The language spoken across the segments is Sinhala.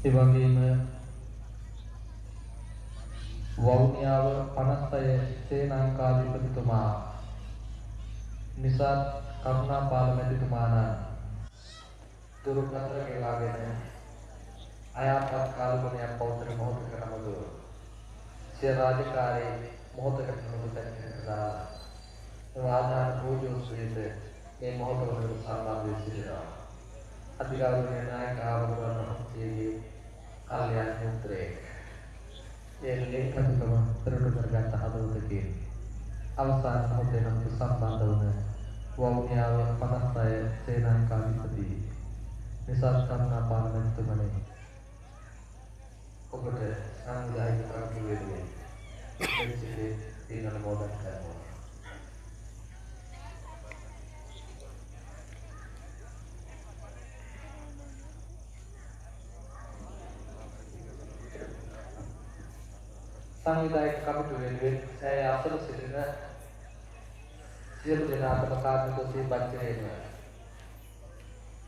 ඒ වගේම වවුනියාව 56 ශ්‍රී ලංකාධිපතිතුමා නිසාත් කරුණාපාල මැතිතුමාණන් දුරුකතර ගෙවාගෙන අයාපත් කාලගුණයක් පවතර මොහොතක නමුදු සිය රාජකාරී මොහොතකට නමුදු දැක්කලා වාදාන පූජෝසුවේද මේ මොහොත වලට සම්බන්ධ වී සිටිනවා. අධිකාරිය නායක ආවරණ මහත්මියගේ කල්යාණ මිත්‍රයෙක් ඒ ලේඛකතුම පෙරට කරගත් හදවතකින් අවසාන මොහොතේ නම් සම්බන්ධ වුණ වවුනියාව 56 ශ්‍රී ලංකාධිපති නිසාත් කරුණාපාල මැතිතුමනි ඔබට සංවිධායක කටයුතු වෙන්නේ ඊළඟ මොහොතක් කරනවා. සංවිධායක කමිටුව වෙනුවෙන් සෑය අසල සිටින සියලු දෙනාටම කාර්මික සියපත් වෙනවා.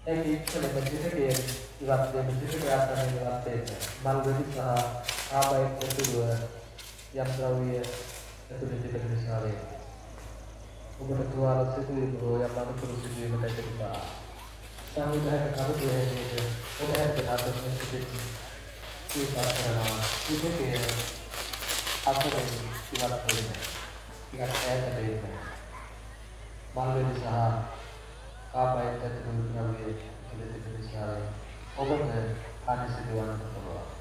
ඒ කිච්චලෙම සිටියේ ඉවත් දෙන සිටියාසන ඉවත් දෙන්න. මල්වැලි සහ ආබායික ප්‍රතිදුව යම් ද්‍රව්‍ය ඇතුළේ සිටින නිසා වේ. ඔබට තුවාල සිදුවීම හෝ යම් අනුකූල සිදුවීමකට ඇතිවෙනවා. සංවිධායක කමිටුව වෙනුවෙන් ඔබ හැදෙනාට සිටින සියපත් කරනවා. සිටියේ අතරේ ඉවත් වෙන්නේ. ඉවත් ඈතට වෙන්නේ. මල්වැලි සහ ආබායික ප්‍රතිදුව ද්‍රව්‍ය ඇතුළේ සිටින නිසා ඔබට හානි සිදුවන්නට පුළුවන්.